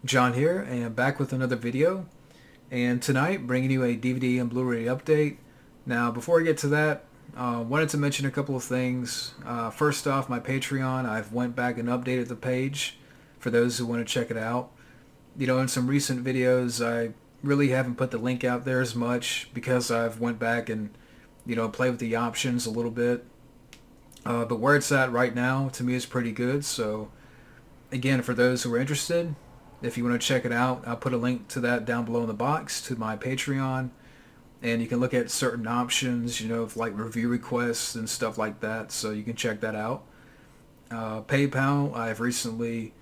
John here, and back with another video. And tonight, bringing you a DVD and Blu-ray update. Now, before I get to that, wanted to mention a couple of things. First off, my Patreon. I've went back and updated the page for those who want to check it out. You know, in some recent videos, I really haven't put the link out there as much because I've went back and, played with the options a little bit. But where it's at right now, to me, is pretty good. So, again, for those who are interested, if you want to check it out, I'll put a link to that down below in the box to my Patreon. And you can look at certain options, like review requests and stuff like that. So you can check that out. PayPal, I've recently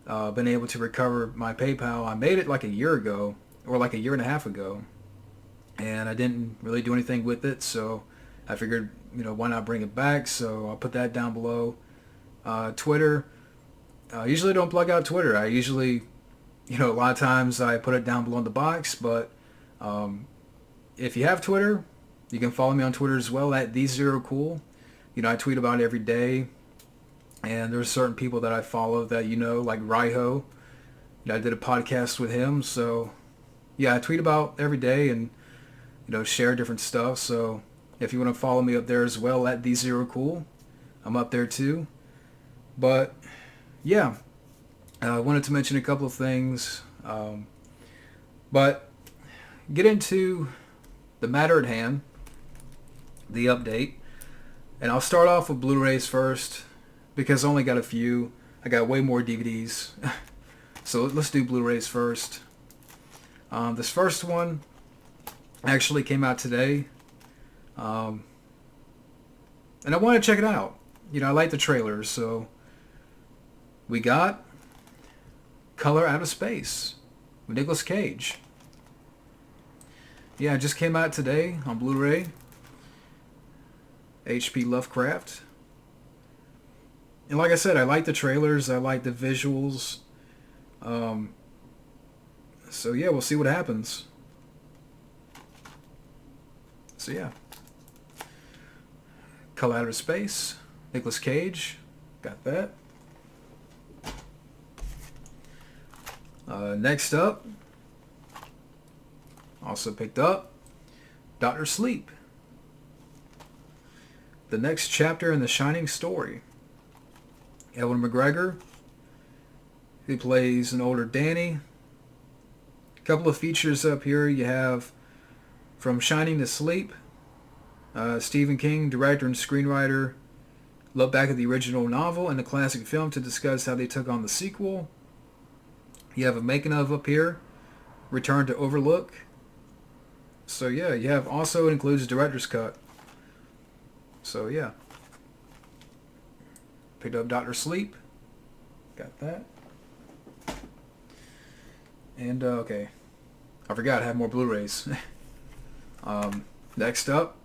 been able to recover my PayPal. I made it like a year ago, or like a year and a half ago. And I didn't really do anything with it. So I figured, why not bring it back? So I'll put that down below. Twitter. I usually don't plug out Twitter. I usually... a lot of times I put it down below in the box, but if you have Twitter, you can follow me on Twitter as well at TheZeroCool. I tweet about it every day, and there's certain people that I follow that like Raiho. I did a podcast with him, so yeah, I tweet about every day and share different stuff. So if you want to follow me up there as well at TheZeroCool, I'm up there too. But yeah. I wanted to mention a couple of things, but get into the matter at hand, the update, and I'll start off with Blu-rays first because I only got a few. I got way more DVDs, so let's do Blu-rays first. This first one actually came out today, and I want to check it out. I like the trailers, so we got Color Out of Space with Nicolas Cage. Yeah, it just came out today on Blu-ray. H.P. Lovecraft. And like I said, I like the trailers. I like the visuals. So yeah, we'll see what happens. So yeah. Color Out of Space. Nicolas Cage. Got that. Next up, also picked up Dr. Sleep. The next chapter in the Shining story. Ewan McGregor, who plays an older Danny. A couple of features up here. You have From Shining to Sleep. Stephen King, director and screenwriter, look back at the original novel and the classic film to discuss how they took on the sequel. You have a making of up here. Return to Overlook. So yeah, you have also, it includes director's cut. So yeah. Picked up Dr. Sleep. Got that. And okay. I forgot I have more Blu-rays. Next up.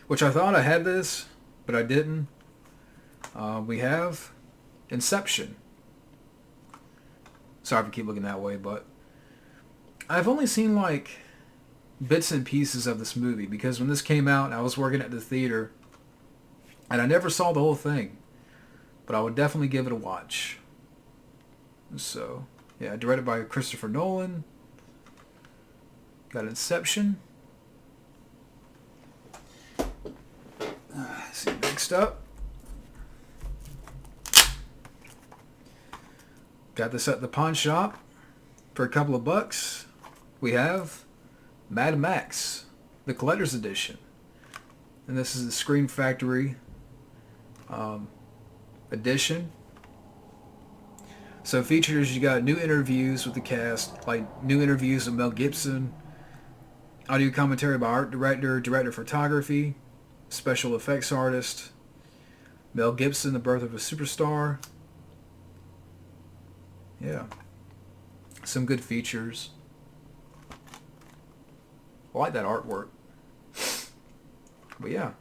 Which I thought I had this, but I didn't. We have Inception. Sorry if I keep looking that way, but I've only seen like bits and pieces of this movie because when this came out, I was working at the theater and I never saw the whole thing, but I would definitely give it a watch. So yeah, directed by Christopher Nolan. Got Inception. See, next up, got this at the pawn shop for a couple of bucks. We have Mad Max, the collector's edition. And this is the Screen Factory edition. So features, you got new interviews with the cast, like new interviews with Mel Gibson, audio commentary by art director, director of photography, special effects artist, Mel Gibson, The Birth of a Superstar. Yeah. Some good features. I like that artwork. But yeah.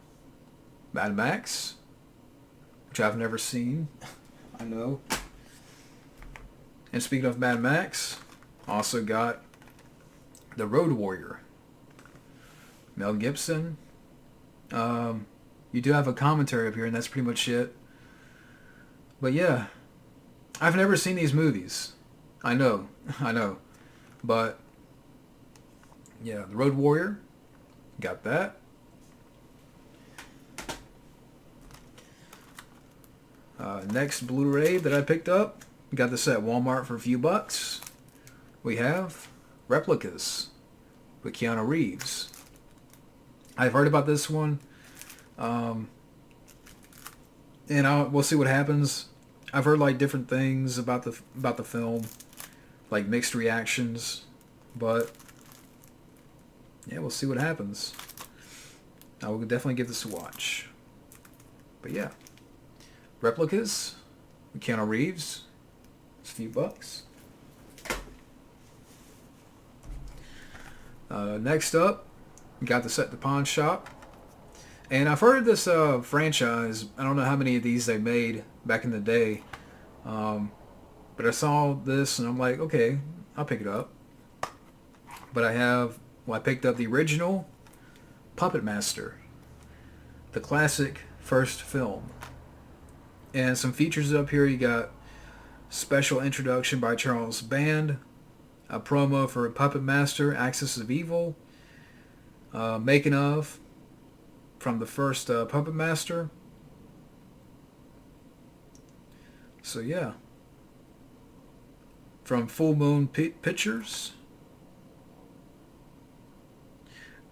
Mad Max, which I've never seen. I know. And speaking of Mad Max, also got The Road Warrior. Mel Gibson. You do have a commentary up here, and that's pretty much it. But yeah, I've never seen these movies. I know, I know. But, yeah, the Road Warrior. Got that. Next Blu-ray that I picked up. Got this at Walmart for a few bucks. We have Replicas with Keanu Reeves. I've heard about this one. And we'll see what happens. I've heard like different things about the film, like mixed reactions, but yeah, we'll see what happens. I will definitely give this a watch. But yeah, Replicas with Keanu Reeves. It's a few bucks. Next up, we got this at the pawn shop. And I've heard of this franchise. I don't know how many of these they made back in the day. But I saw this and I'm like, okay, I'll pick it up. But I picked up the original Puppet Master. The classic first film. And some features up here. You got special introduction by Charles Band. A promo for Puppet Master, Axis of Evil. Making of from the first Puppet Master. So yeah. From Full Moon Pictures.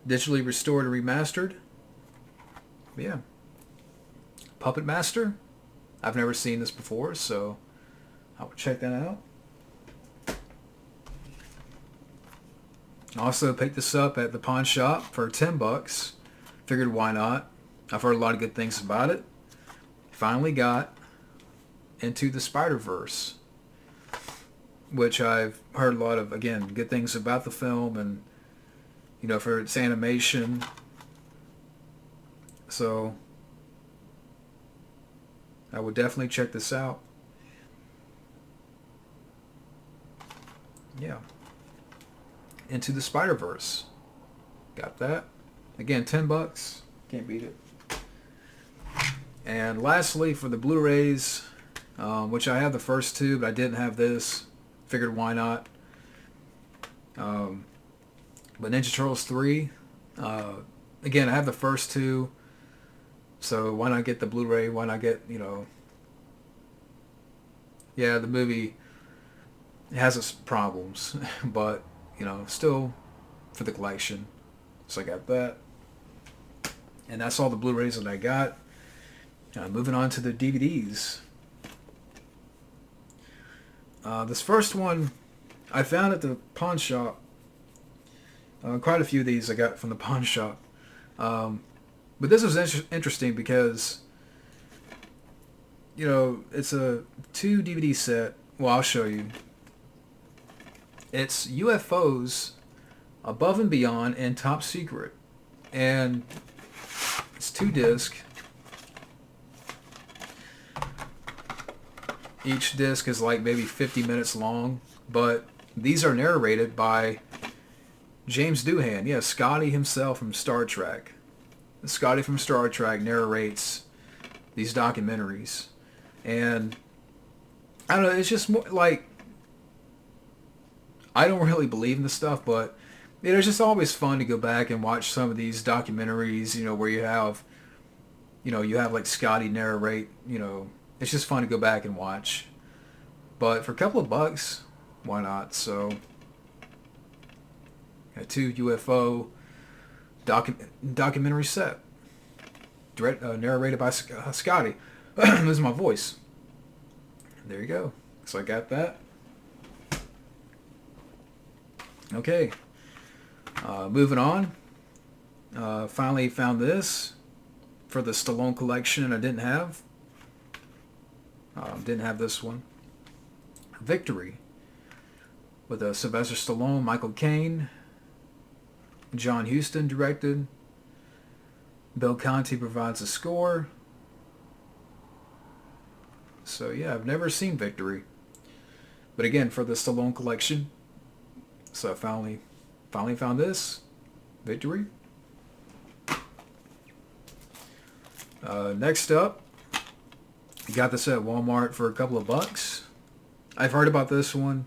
Digitally restored and remastered. But yeah. Puppet Master. I've never seen this before, so I will check that out. Also picked this up at the pawn shop for 10 bucks. Figured why not. I've heard a lot of good things about it. Finally got Into the Spider-Verse, which I've heard a lot of, again, good things about the film, and you know, for its animation. So I would definitely check this out. Yeah. Into the Spider-Verse. Got that. Again, 10 bucks. Can't beat it. And lastly, for the Blu-rays, which I have the first two, but I didn't have this. Figured why not. But Ninja Turtles 3, again, I have the first two, so why not get the Blu-ray? Why not get, you know, yeah, the movie has its problems, but, you know, still for the collection. So I got that. And that's all the Blu-rays that I got. Moving on to the DVDs. This first one I found at the pawn shop. Quite a few of these I got from the pawn shop. But this was interesting because, you know, it's a 2 DVD set. Well, I'll show you. It's UFOs, Above and Beyond, and Top Secret. And it's 2 discs. Each disc is like maybe 50 minutes long. But these are narrated by James Doohan. Yeah, Scotty himself from Star Trek. Scotty from Star Trek narrates these documentaries. And I don't know, it's just more like, I don't really believe in this stuff, but you know, it's just always fun to go back and watch some of these documentaries, you know, where you have like Scotty narrate, you know, it's just fun to go back and watch. But for a couple of bucks, why not? So, a 2 UFO documentary set, narrated by Scotty. Losing my voice. There you go. So I got that. Okay. Moving on. Finally found this for the Stallone collection I didn't have. Didn't have this one. Victory. With Sylvester Stallone, Michael Caine, John Huston directed. Bill Conti provides a score. So yeah, I've never seen Victory. But again, for the Stallone collection. So I finally found this. Victory. Next up, got this at Walmart for a couple of bucks. I've heard about this one.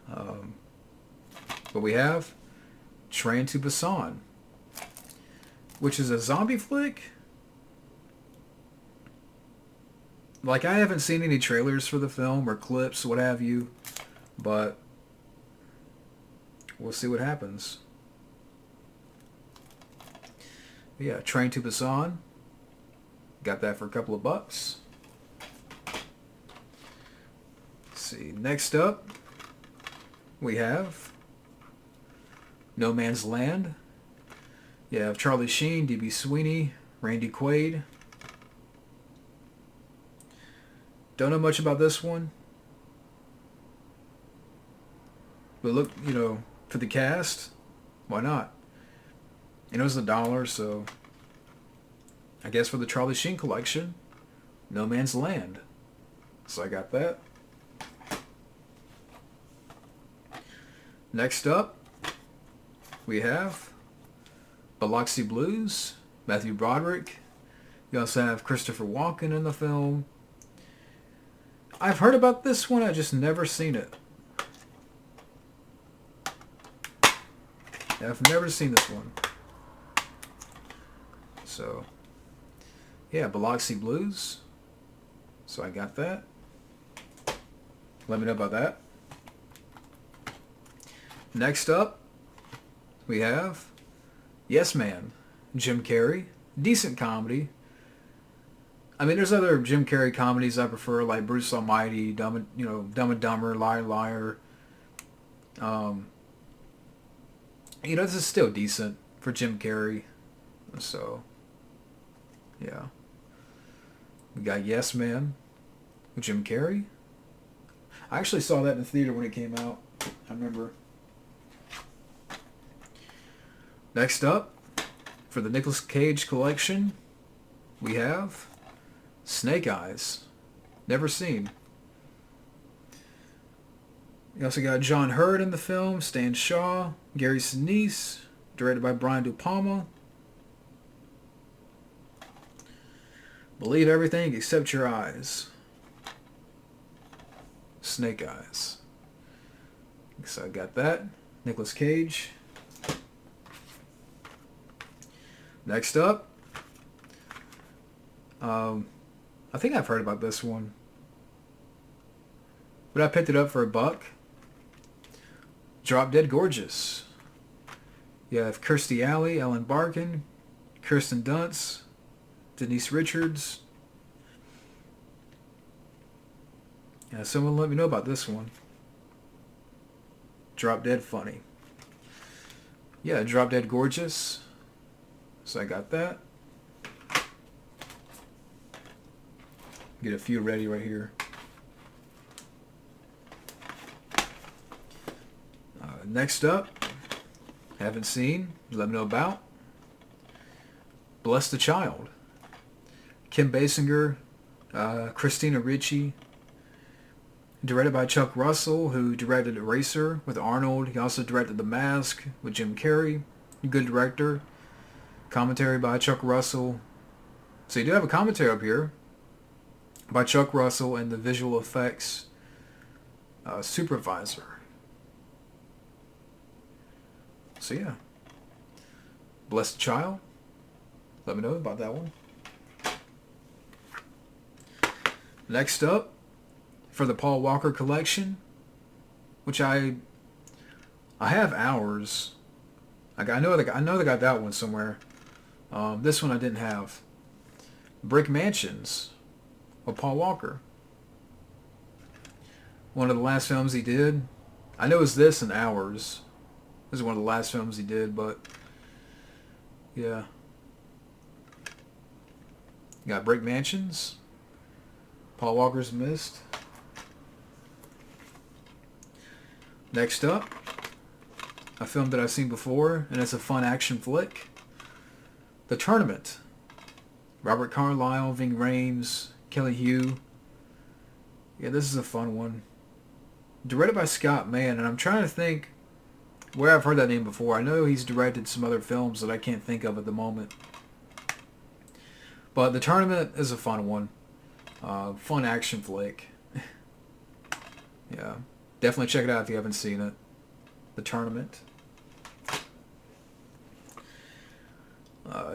But we have Train to Busan, which is a zombie flick. Like, I haven't seen any trailers for the film or clips, what have you, but we'll see what happens. Yeah, Train to Busan. Got that for a couple of bucks. Let's see. Next up, we have No Man's Land. You have Charlie Sheen, D.B. Sweeney, Randy Quaid. Don't know much about this one. But look, you know, for the cast, why not? And it was $1, so I guess for the Charlie Sheen collection, No Man's Land. So I got that. Next up, we have Biloxi Blues, Matthew Broderick. You also have Christopher Walken in the film. I've heard about this one, I just never seen it. Yeah, I've never seen this one. So, yeah, Biloxi Blues. So I got that. Let me know about that. Next up, we have Yes Man, Jim Carrey. Decent comedy. I mean, there's other Jim Carrey comedies I prefer, like Bruce Almighty, Dumb and Dumber, Liar Liar. This is still decent for Jim Carrey. So, yeah. We got Yes Man with Jim Carrey. I actually saw that in the theater when it came out. I remember. Next up, for the Nicolas Cage collection, we have Snake Eyes. Never seen. You also got John Hurt in the film, Stan Shaw, Gary Sinise, directed by Brian De Palma. Believe everything except your eyes. Snake Eyes. So I got that. Nicolas Cage. Next up, I think I've heard about this one, but I picked it up for $1. Drop Dead Gorgeous. You have Kirstie Alley, Ellen Barkin, Kirsten Dunst, Denise Richards. Yeah, someone let me know about this one. Drop Dead Funny. Yeah, Drop Dead Gorgeous. So I got that. Get a few ready right here. Next up, haven't seen, let me know about. Bless the Child. Kim Basinger, Christina Ricci. Directed by Chuck Russell, who directed Eraser with Arnold. He also directed The Mask with Jim Carrey. Good director. Commentary by Chuck Russell. So you do have a commentary up here by Chuck Russell and the visual effects supervisor. So yeah. Bless the Child. Let me know about that one. Next up, for the Paul Walker collection, which I have Hours. I know they got that one somewhere. This one I didn't have. Brick Mansions with Paul Walker. One of the last films he did. I know it was this and Hours. This is one of the last films he did, but yeah. You got Brick Mansions. Paul Walker's Mist. Next up, a film that I've seen before, and it's a fun action flick. The Tournament. Robert Carlyle, Ving Rhames, Kelly Hu. Yeah, this is a fun one. Directed by Scott Mann, and I'm trying to think where I've heard that name before. I know he's directed some other films that I can't think of at the moment. But The Tournament is a fun one. Fun action flick. Yeah. Definitely check it out if you haven't seen it. The Tournament.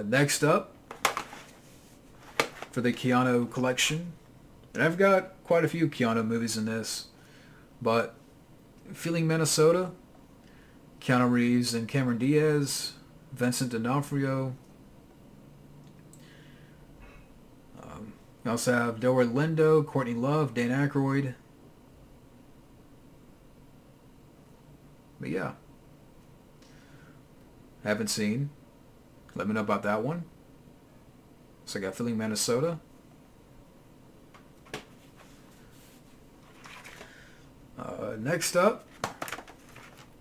Next up, for the Keano Collection. And I've got quite a few Keano movies in this, but Feeling Minnesota, Keanu Reeves and Cameron Diaz, Vincent D'Onofrio. We also have Delroy Lindo, Courtney Love, Dan Aykroyd. But yeah, haven't seen. Let me know about that one. So I got Feeling Minnesota. Next up,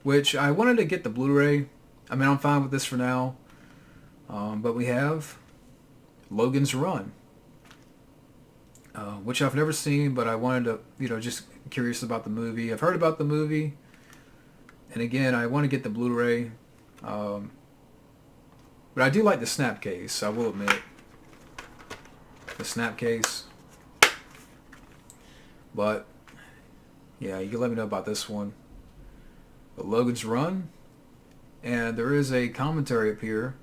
which I wanted to get the Blu-ray. I mean, I'm fine with this for now. But we have Logans Run, which I've never seen, but I wanted to, just curious about the movie. I've heard about the movie, and again, I want to get the Blu-ray. But I do like the snap case, I will admit. The snap case. But yeah, you can let me know about this one. But Logans Run. And there is a commentary up here.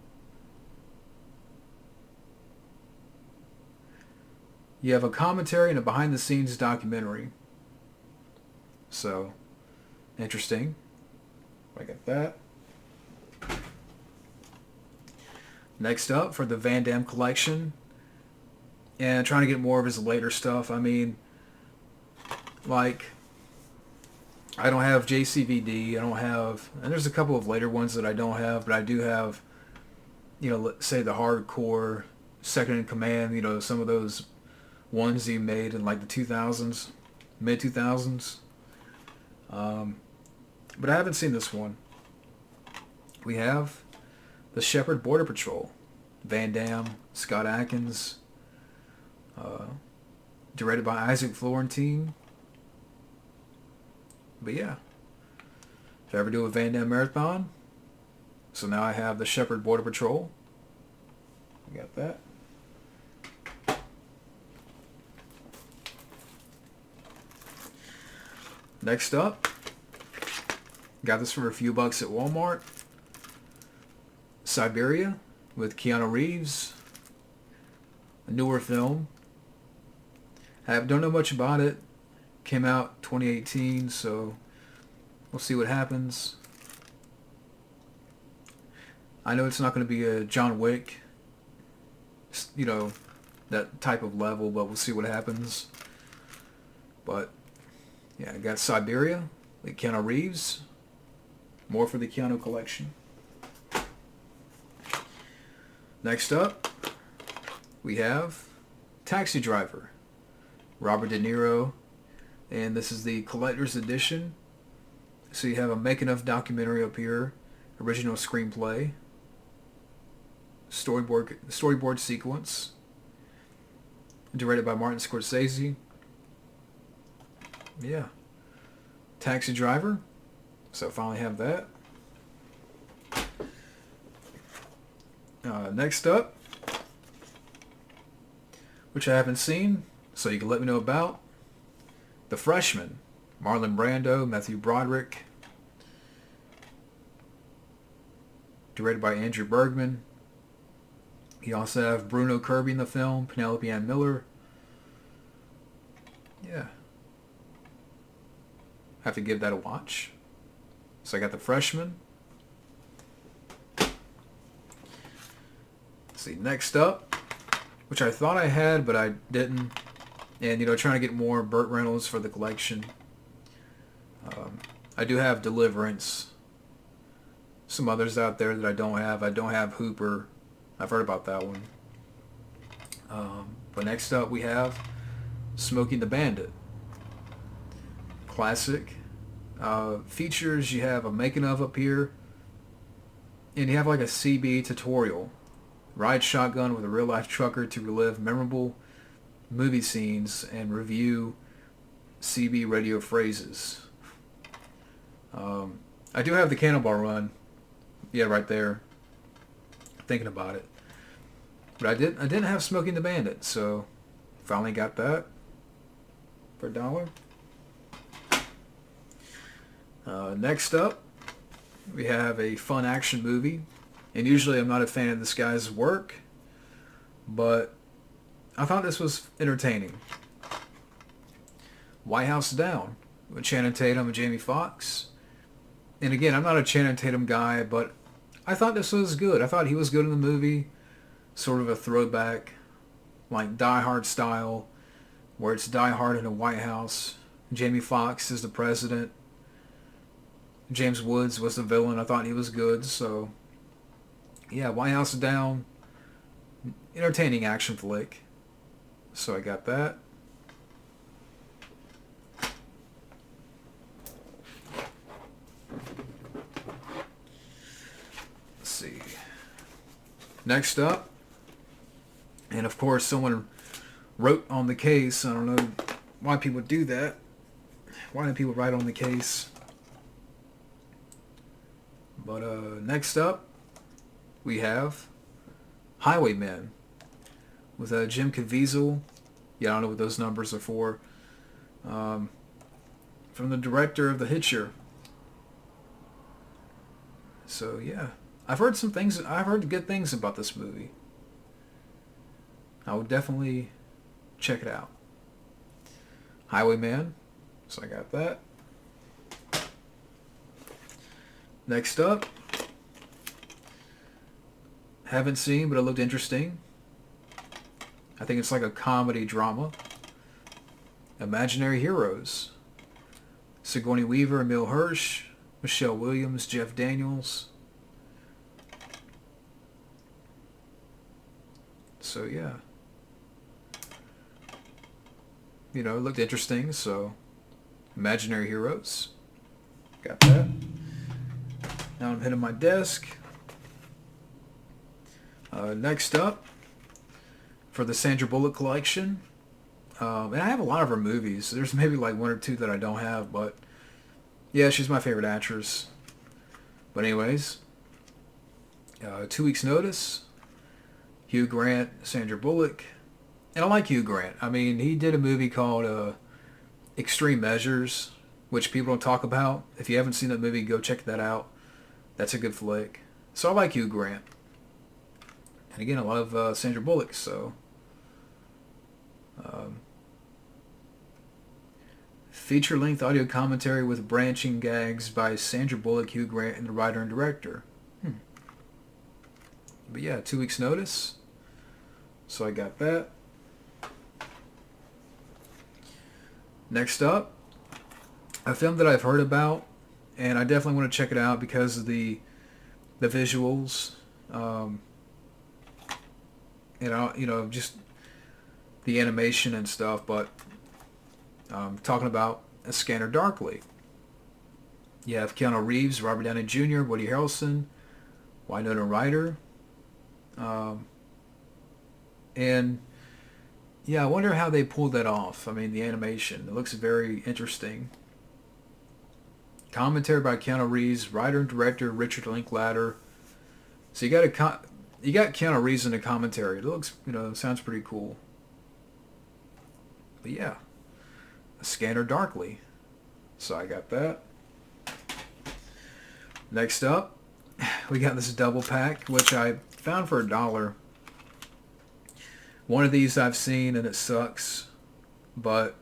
You have a commentary and a behind-the-scenes documentary. So, interesting. I got that. Next up, for the Van Damme Collection. And trying to get more of his later stuff. I mean, like, I don't have JCVD. I don't have, and there's a couple of later ones that I don't have, but I do have, let's say the hardcore Second in Command, some of those ones he made in like the 2000s, mid 2000s. But I haven't seen this one. We have the Shepard Border Patrol, Van Damme, Scott Adkins, directed by Isaac Florentine. But yeah, if I ever do a Van Damme marathon, so now I have the Shepard Border Patrol. I got that. Next up, got this for a few bucks at Walmart. Siberia with Keanu Reeves. A newer film. I don't know much about it. Came out 2018, so we'll see what happens. I know it's not going to be a John Wick, that type of level, but we'll see what happens. But yeah, I got Siberia with Keanu Reeves. More for the Keano Collection. Next up, we have Taxi Driver, Robert De Niro, and this is the collector's edition. So you have a making of documentary up here, original screenplay, storyboard sequence, directed by Martin Scorsese. Yeah, Taxi Driver. So finally have that. Next up, which I haven't seen, so you can let me know about, The Freshman, Marlon Brando, Matthew Broderick, directed by Andrew Bergman. You also have Bruno Kirby in the film, Penelope Ann Miller. Yeah. Have to give that a watch. So I got The Freshman. Let's see, next up, which I thought I had, but I didn't. And, trying to get more Burt Reynolds for the collection. I do have Deliverance. Some others out there that I don't have. I don't have Hooper. I've heard about that one. But next up we have Smoking the Bandit. Classic. Features, you have a making of up here. And you have like a CB tutorial. Ride shotgun with a real life trucker to relive memorable movie scenes and review CB radio phrases. I do have the Cannonball Run. Yeah, right there. Thinking about it. But I didn't have Smoking the Bandit, so finally got that for $1. Next up, we have a fun action movie. And usually I'm not a fan of this guy's work, but I thought this was entertaining. White House Down with Channing Tatum and Jamie Foxx. And again, I'm not a Channing Tatum guy, but I thought this was good. I thought he was good in the movie. Sort of a throwback, like Die Hard style, where it's Die Hard in a White House. Jamie Foxx is the president. James Woods was the villain. I thought he was good. So, yeah, White House Down. Entertaining action flick. So I got that. Let's see. Next up, and of course someone wrote on the case. I don't know why people do that. Why do people write on the case? But next up, we have Highwaymen with Jim Caviezel. Yeah, I don't know what those numbers are for. From the director of The Hitcher. So yeah, I've heard some things. I've heard good things about this movie. I would definitely check it out. Highwayman. So I got that. Next up, haven't seen, but it looked interesting. I think it's like a comedy drama. Imaginary Heroes. Sigourney Weaver, Emile Hirsch, Michelle Williams, Jeff Daniels. So yeah. You know, it looked interesting, so Imaginary Heroes. Got that. Now I'm hitting my desk. Next up, for the Sandra Bullock collection. And I have a lot of her movies. There's maybe like one or two that I don't have, but yeah, she's my favorite actress. But anyways, 2 Weeks Notice, Hugh Grant, Sandra Bullock. And I like Hugh Grant. I mean, he did a movie called Extreme Measures, which people don't talk about. If you haven't seen that movie, go check that out. That's a good flick. So I like Hugh Grant. And again, I love Sandra Bullock, so... feature-length audio commentary with branching gags by Sandra Bullock, Hugh Grant, and the writer and director. But yeah, 2 Weeks Notice. So I got that. Next up, a film that I've heard about, and I definitely want to check it out because of the visuals, just the animation and stuff. But talking about A Scanner Darkly. You have Keanu Reeves, Robert Downey Jr., Woody Harrelson, Winona Ryder, and yeah, I wonder how they pulled that off. I mean, the animation, it looks very interesting. Commentary by Keanu Reeves, writer and director Richard Linklater. So you got Keanu Reeves in the commentary. It looks, sounds pretty cool. But yeah, A Scanner Darkly. So I got that. Next up, we got this double pack, which I found for $1. One of these I've seen and it sucks, but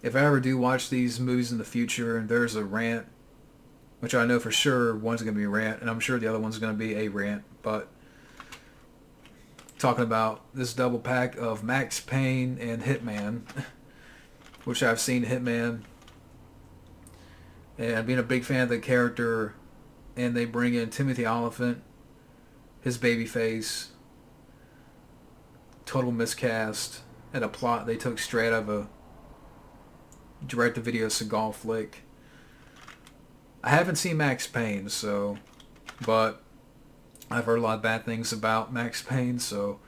if I ever do watch these movies in the future and there's a rant, which I know for sure one's going to be a rant, and I'm sure the other one's going to be a rant, but talking about this double pack of Max Payne and Hitman, which I've seen Hitman, and being a big fan of the character, and they bring in Timothy Olyphant, his baby face, total miscast, and a plot they took straight out of a direct-to-video Seagal flick. I haven't seen Max Payne, but I've heard a lot of bad things about Max Payne, so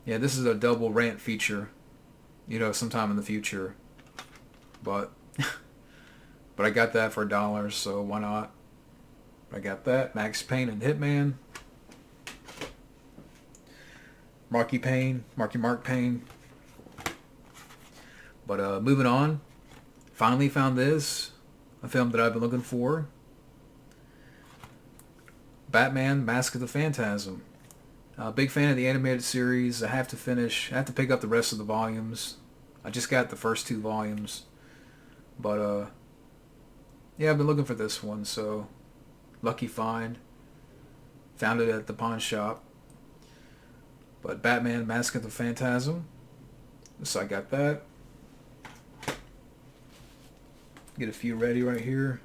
yeah, this is a double rant feature, sometime in the future. But but I got that for $1, so why not? I got that, Max Payne and Hitman. Marky Mark Payne. But moving on, finally found this. a film that I've been looking for. Batman: Mask of the Phantasm. Big fan of the animated series. I have to pick up the rest of the volumes. I just got the first 2 volumes. But, yeah, I've been looking for this one, so lucky find. Found it at the pawn shop. But Batman: Mask of the Phantasm. So I got that. Get a few ready right here.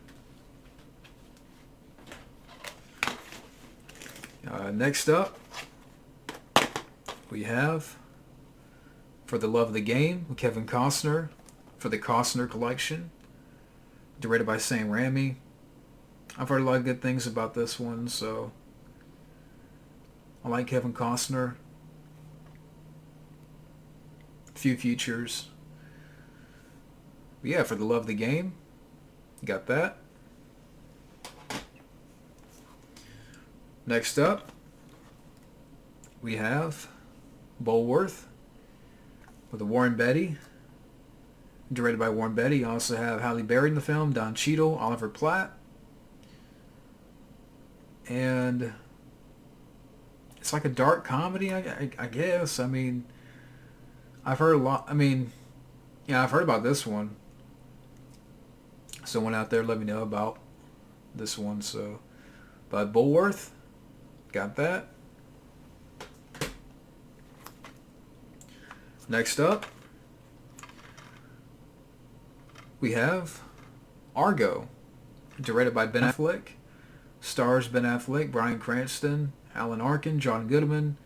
Next up, we have For the Love of the Game with Kevin Costner for the Costner Collection, directed by Sam Raimi. I've heard a lot of good things about this one, so I like Kevin Costner. Few features. But yeah, For the Love of the Game, got that. Next up, we have Bulworth with the Warren Beatty, directed by Warren Beatty. You also have Halle Berry in the film, Don Cheadle, Oliver Platt, and it's like a dark comedy, I guess. I mean, I've heard a lot. I mean, yeah, I've heard about this one. Someone out there let me know about this one. So, but Bulworth, got that. Next up, we have Argo, directed by Ben Affleck, stars Ben Affleck, Bryan Cranston, Alan Arkin, John Goodman,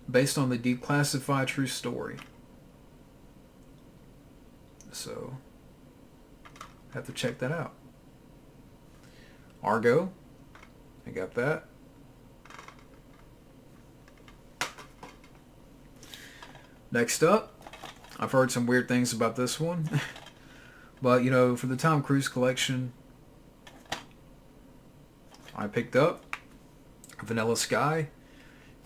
based on the declassified true story. So, have to check that out. Argo, I got that. Next up, I've heard some weird things about this one. But, you know, for the Tom Cruise collection, I picked up Vanilla Sky.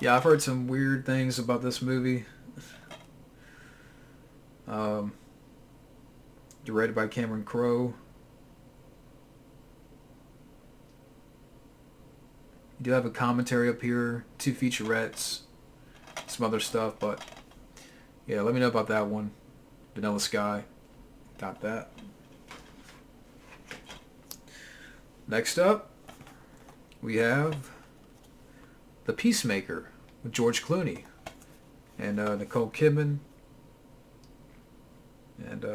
Yeah, I've heard some weird things about this movie. Directed by Cameron Crowe. You do have a commentary up here, 2 featurettes, some other stuff, but yeah, let me know about that one. Vanilla Sky. Got that. Next up, we have The Peacemaker with George Clooney and Nicole Kidman. And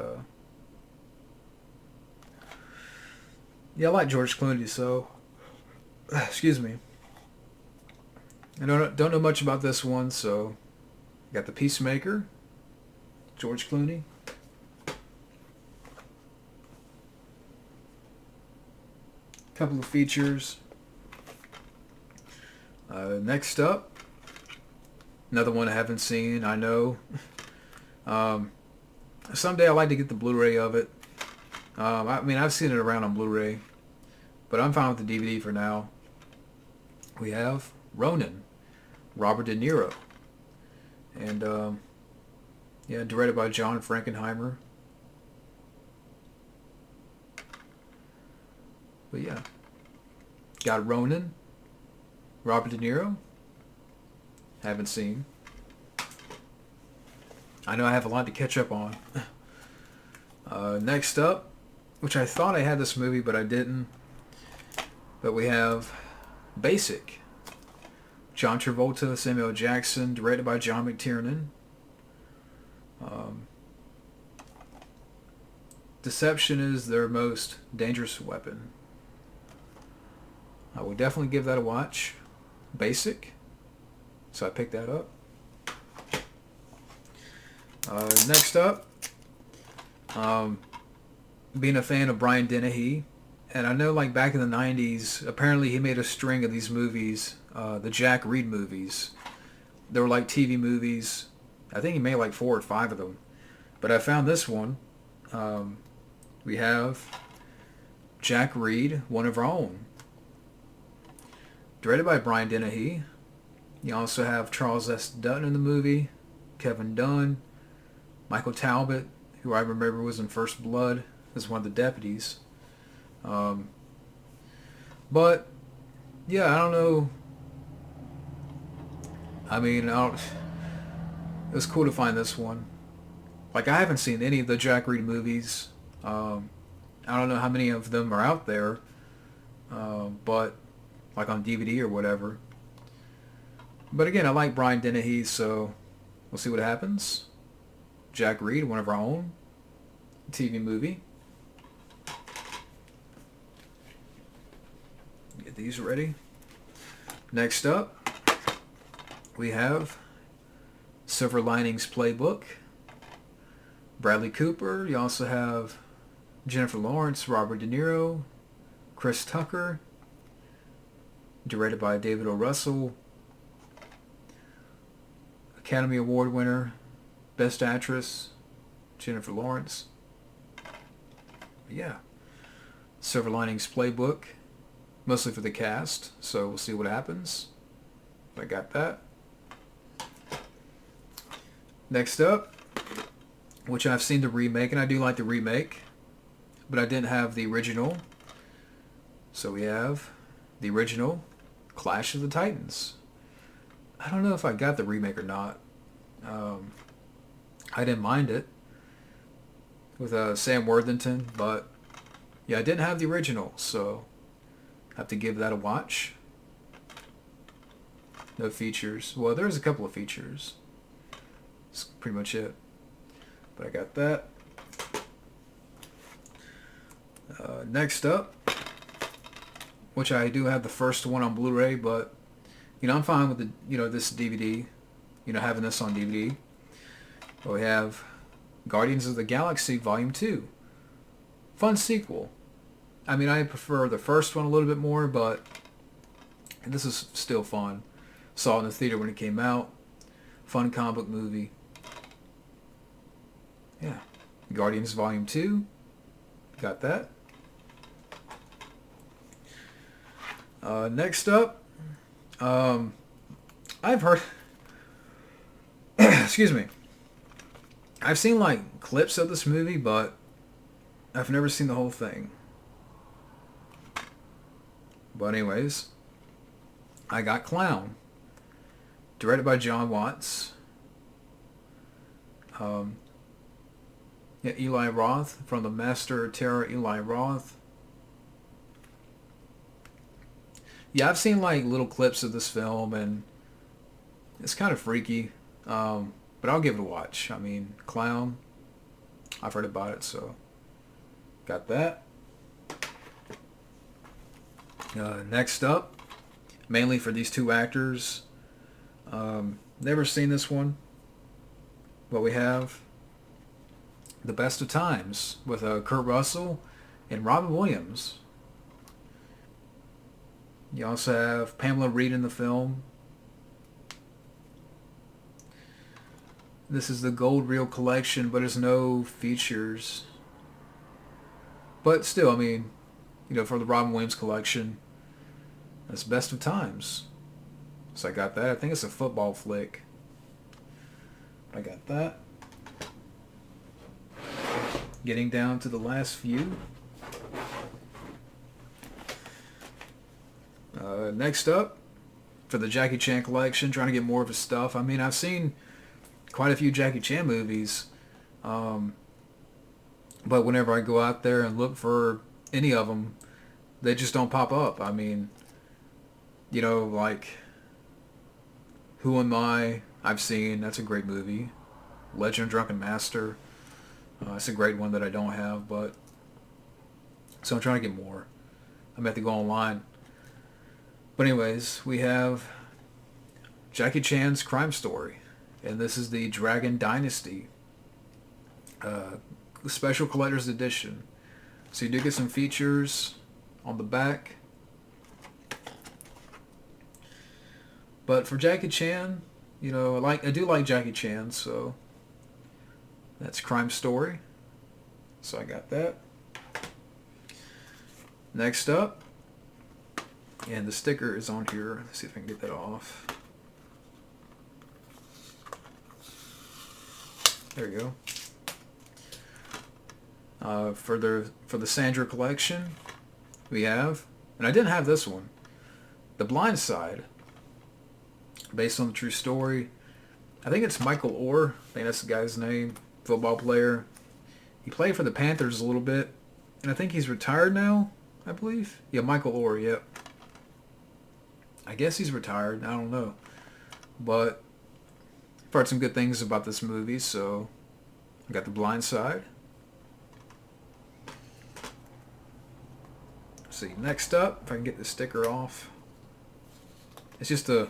yeah, I like George Clooney, so excuse me. I don't know much about this one, so got The Peacemaker, George Clooney. Couple of features. Next up, another one I haven't seen. I know. Someday I'd like to get the Blu-ray of it. I mean, I've seen it around on Blu-ray, but I'm fine with the DVD for now. We have Ronan, Robert De Niro, and yeah, directed by John Frankenheimer. But yeah, got Ronan, Robert De Niro. Haven't seen. I know I have a lot to catch up on. Next up, which I thought I had this movie, but I didn't. But we have Basic. John Travolta, Samuel Jackson, directed by John McTiernan. Deception is their most dangerous weapon. I would definitely give that a watch. Basic. So I picked that up. Next up, being a fan of Brian Dennehy, and I know like back in the 90s, apparently he made a string of these movies, the Jack Reed movies. They were like TV movies. I think he made like 4 or 5 of them. But I found this one. We have Jack Reed, One of Our Own. Directed by Brian Dennehy. You also have Charles S. Dutton in the movie, Kevin Dunn, Michael Talbot, who I remember was in First Blood as one of the deputies. Um, but yeah, I don't know. I mean, it was cool to find this one. Like, I haven't seen any of the Jack Reed movies. I don't know how many of them are out there, but like on DVD or whatever. But again, I like Brian Dennehy, so we'll see what happens. Jack Reed, one of our own, TV movie. Get these ready. Next up, we have Silver Linings Playbook. Bradley Cooper. You also have Jennifer Lawrence, Robert De Niro, Chris Tucker. Directed by David O. Russell. Academy Award winner, Best Actress, Jennifer Lawrence. Yeah. Silver Linings Playbook. Mostly for the cast, so we'll see what happens. I got that. Next up, which I've seen the remake, and I do like the remake, but I didn't have the original. So we have the original Clash of the Titans. I don't know if I got the remake or not. I didn't mind it with Sam Worthington, but yeah, I didn't have the original, so I have to give that a watch. No features. Well, there's a couple of features. That's pretty much it. But I got that. Next up, which I do have the first one on Blu-ray, but I'm fine with the this DVD, having this on DVD. But we have Guardians of the Galaxy Volume 2. Fun sequel. I mean, I prefer the first one a little bit more, but this is still fun. Saw it in the theater when it came out. Fun comic book movie. Yeah. Guardians Volume 2. Got that. Next up, I've heard... Excuse me. I've seen, like, clips of this movie, but I've never seen the whole thing. But anyways, I got Clown. Directed by John Watts. Yeah, Eli Roth, from the Master of Terror, Eli Roth. Yeah, I've seen like little clips of this film, and it's kind of freaky. But I'll give it a watch. I mean, Clown, I've heard about it, so got that. Next up, mainly for these two actors. Never seen this one, but we have The Best of Times with Kurt Russell and Robin Williams. You also have Pamela Reed in the film. This is the gold reel collection, but there's no features. But still, I mean, for the Robin Williams collection, that's Best of Times. So I got that. I think it's a football flick. I got that. Getting down to the last few. Next up, for the Jackie Chan collection, trying to get more of his stuff. I mean, I've seen quite a few Jackie Chan movies, but whenever I go out there and look for any of them, they just don't pop up. I mean, like Who Am I? I've seen. That's a great movie. Legend of Drunken Master. That's a great one that I don't have, but so I'm trying to get more. I'm going to have to go online. But anyways, we have Jackie Chan's Crime Story, and this is the Dragon Dynasty Special Collector's Edition. So you do get some features on the back. But for Jackie Chan, I do like Jackie Chan, so that's Crime Story. So I got that. Next up, and the sticker is on here. Let's see if I can get that off. There you go. For the Sandra collection, we have, and I didn't have this one, The Blindside, based on the true story. I think it's Michael Orr. I think that's the guy's name. Football player. He played for the Panthers a little bit, and I think he's retired now, I believe. Yeah, Michael Orr, yep. I guess he's retired. I don't know. But I've heard some good things about this movie, so I got The Blindside. Let's see, next up, if I can get this sticker off. It's just it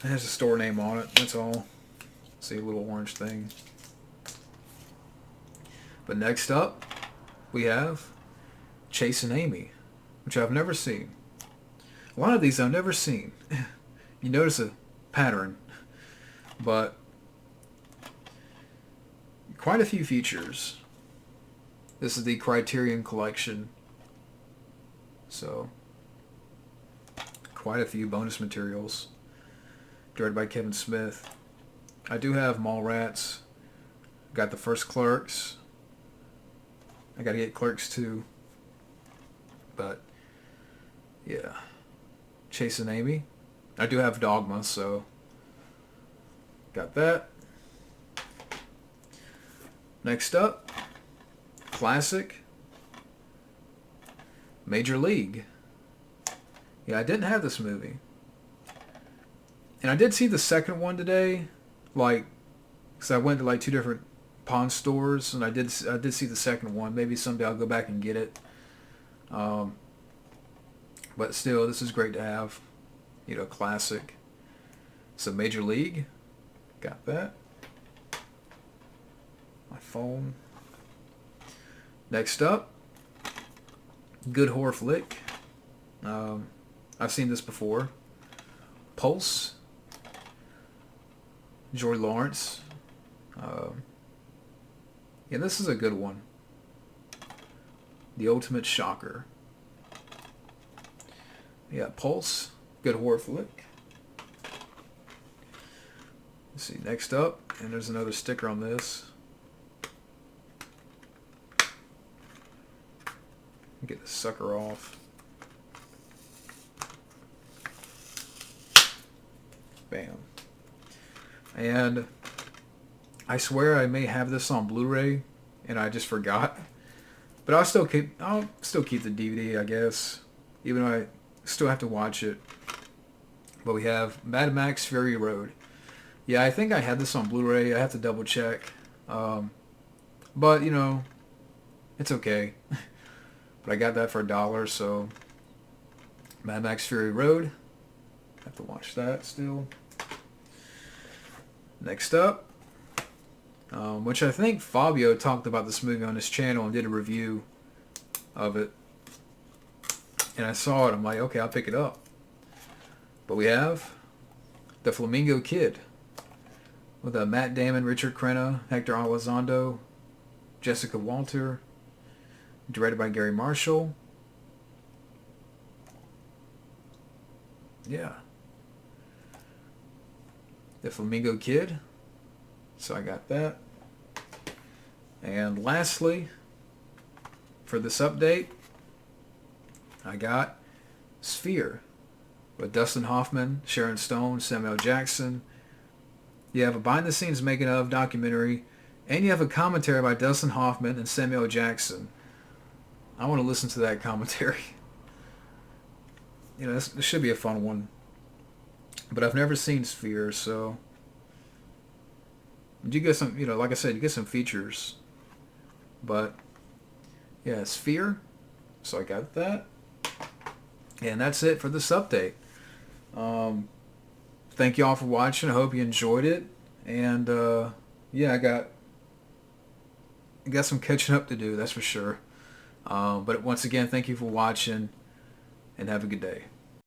has a store name on it, that's all. See, a little orange thing. But next up, we have Chasing Amy, which I've never seen. A lot of these I've never seen. You notice a pattern, but quite a few features. This is the Criterion Collection, so quite a few bonus materials. Directed by Kevin Smith. I do have Mallrats. Got the first Clerks. I gotta get Clerks 2. But yeah, Chasing Amy. I do have Dogma, so got that. Next up, classic, Major League. Yeah, I didn't have this movie. And I did see the second one today, because I went to like 2 different pawn stores, and I did see the second one. Maybe someday I'll go back and get it. But still, this is great to have. You know, classic. So Major League, got that. My phone. Next up, good horror flick. I've seen this before. Pulse. Joy Lawrence. Yeah, this is a good one. The Ultimate Shocker. Yeah, Pulse. Good horror flick. Let's see, next up, and there's another sticker on this. Get the sucker off. Bam. And I swear I may have this on Blu-ray, and I just forgot. But I'll still keep the DVD, I guess, even though I still have to watch it. But we have Mad Max Fury Road. Yeah, I think I had this on Blu-ray. I have to double check. But you know, it's okay. But I got that for $1, so Mad Max Fury Road. Have to watch that still. Next up, which I think Fabio talked about this movie on his channel and did a review of it. And I saw it. I'm like, okay, I'll pick it up. But we have The Flamingo Kid with Matt Damon, Richard Crenna, Hector Elizondo, Jessica Walter, directed by Gary Marshall. Yeah. The Flamingo Kid. So I got that. And lastly, for this update, I got Sphere with Dustin Hoffman, Sharon Stone, Samuel Jackson. You have a behind-the-scenes making-of documentary, and you have a commentary by Dustin Hoffman and Samuel Jackson. I want to listen to that commentary. You know, this should be a fun one. But I've never seen Sphere, so you get some, you know, like I said, you get some features. But yeah, Sphere. So I got that. And that's it for this update. Thank you all for watching. I hope you enjoyed it. And yeah, I got some catching up to do, that's for sure. But once again, thank you for watching, and have a good day.